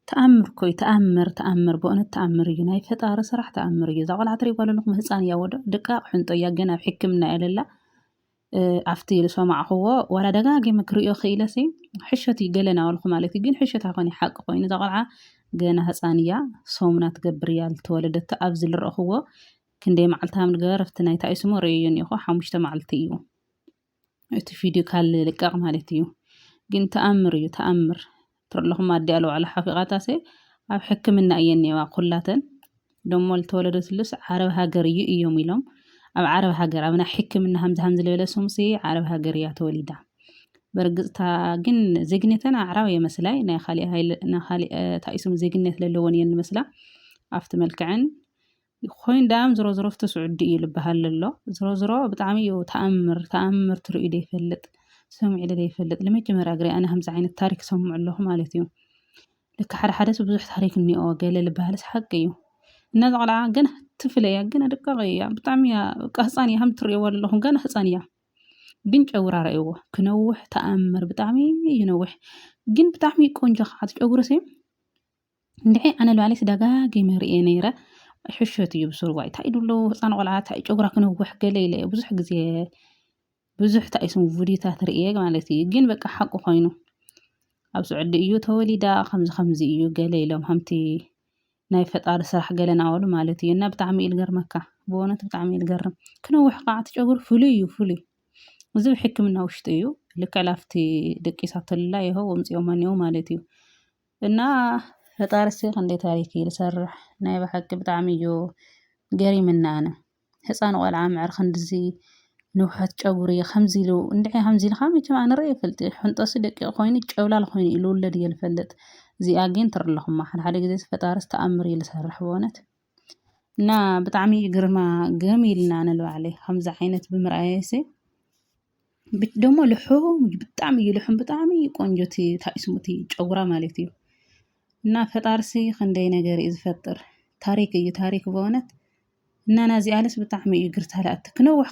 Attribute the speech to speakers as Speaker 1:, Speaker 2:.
Speaker 1: ተኣምር ኮይ ተኣምር በእውነት ተኣምር እዩ ናይ ፈጣሪ ስራሕ ተኣምር እዩ። እዛ ቆልዓ ትሪእዋ ኣለኹም ህፃን እያ ወዶ ደቃቕ ሕንጦ እያ ገና ኣብ ሕክምና እያ ዘላ ኣብቲ ዝሰማዕኽዎ ዋላ ደጋጊመ ክሪኦ ክኢለሲ ሕሸት እዩ ገለ ናበልኩ ማለት እዩ ግን ሕሸት ኣይኮነን ሓቂ ኮይኑ እዛ ቆልዓ ገና ህፃን እያ ሰሙና ትገብር እያ ዝተወለደቶ ኣብዚ ዝረአኽዎ ክንደይ መዓልቲ ከም ዝገበረ ኣብቲ ናይ እንታይ እዩ ስሙ ሪእዮ እኒአኹ 5 መዓልቲ እዩ እቲ ቪድዮ ካልልቀቕ ማለት እዩ ግን ተኣምር እዩ ተኣምር ትረለኹም ኣዲ ኣለዋ ዋላ ሓፊቓታሴ ኣብ ሕክምና እየን ነዋ ኩላተን ደሞ ዝተወለደትሉስ ዓረብ ሃገር እዩ እዮም ኢሎም ኣብ ዓረብ ሃገር ኣብ ናይ ሕክምና ከምዚ ዝበለ ስሙሲ ዓረብ ሃገር እያ ተወሊዳ በርግፅታ ግን ዜግነተን ኣዕራብ የመስላይ ናይ ካሊእ ታይስሙ ዜግነት ዘለወን እየን መስላ ኣብቲ መልክዕን ኮይን ዳም ዝሮ ዝሮ ፍቲ ስዑዲ እዩ ልበሃል ኣሎ ዝሮ ብጣዕሚ እዩ ተኣምር ትርእዩ ዶ ይፈልጥ ሰሚዑ ዶ ይፈልጥ ለመጀመርያ ግዜ ኣነ ከምዚ ዓይነት ታሪክ ሰምዑ ኣለኹ ማለት እዩ ልክ ሓደ ብዙሕ ታሪክ እኒኦ ገለ ልበሃልስ ሓቂ እዩ እና እዛ ቆልዓ ገና ትፍለያ ገና ደቃቕ እያ ብጣዕሚ እያ ህፃን እያ ከም ትሪእዋ ዘለኹም ገና ህፃን እያ ግን ጨጉራ ርእይዎ ክነውሕ ተኣምር ብጣዕሚ እዩ ነዊሕ ግን ብጣዕሚ ቆንጆ ከዓ እቲ ጨጉሩ ሲ እንድዒ ኣነ ልባዕለይስ ደጋጊመ ሪአ ነይረ ሕሸት እዩ ብስርዋይ እንታይ ድሎ ህፃን ቆልዓ እንታይ ጨጉራ ክነውሕ ገለ ኢለ ብዙሕ ግዜ ብዙሕ ታይስሙ ቪድዮታት ሪአ ማለት እዩ ግን በቃ ሓቂ ኮይኑ ኣብ ስዑዲ እዩ ተወሊዳ ከምዚ እዩ ገለ ኢሎም ከምቲ ናይ ፈጣሪ ስራሕ ገለ ናበሉ ማለት እዩ እና ብጣዕሚ እዩ ዝገርመካ ብእውነት ብጣዕሚ እዩ ዝገርም ክነውሕ ከዓ እቲ ጨጉሩ ፍሉይ እዩ ፍሉይ እዚ ሕክምና ውሽጢ እዩ ልክዕ ላፍቲ ደቂሳቶላ ይሆ ወምፂኦም እኒአው ማለት እዩ እና ፈጣሪሲ ክንደይ ታሪክ እዩ ዝሰርሕ ናይ ብሓቂ ብጣዕሚ እዩ ገሪምና ኣነ ህፃን ቆልዓ ምዕር ክንድዚ ንውሓት ጨጉሪ ከምዚ ኢሉ እንድዒ ከምዚ ኢልካ መቸም ኣነ ሪአ ይፈልጥ ሕንጦሲ ደቂቕ ኮይኑ ጨብላል ኮይኑ ኢሉ ውለድ እየ ዝፈልጥ እዚኣ ግን ትረለኹማ ሓደ ግዜ ፈጣሪስ ተኣምር እዩ ዝሰርሕ ብእውነት እና ብጣዕሚ ገርሚልና ኣነ ንባዕለይ ከምዚ ዓይነት ብምርኣየሲ ደሞ ልሑም ብጣዕሚ እዩ ልሑም ብጣዕሚ ቆንጆ እቲ ታይስሙ እቲ ጨጉራ ማለት እዩ እና ፈጣሪሲ ክንደይ ነገር እዩ ዝፈጥር ታሪክ እዩ ታሪክ ብእውነት እና ናዚኣለስ ብጣዕሚ እዩ ግርታልኣቲ ክነውሕ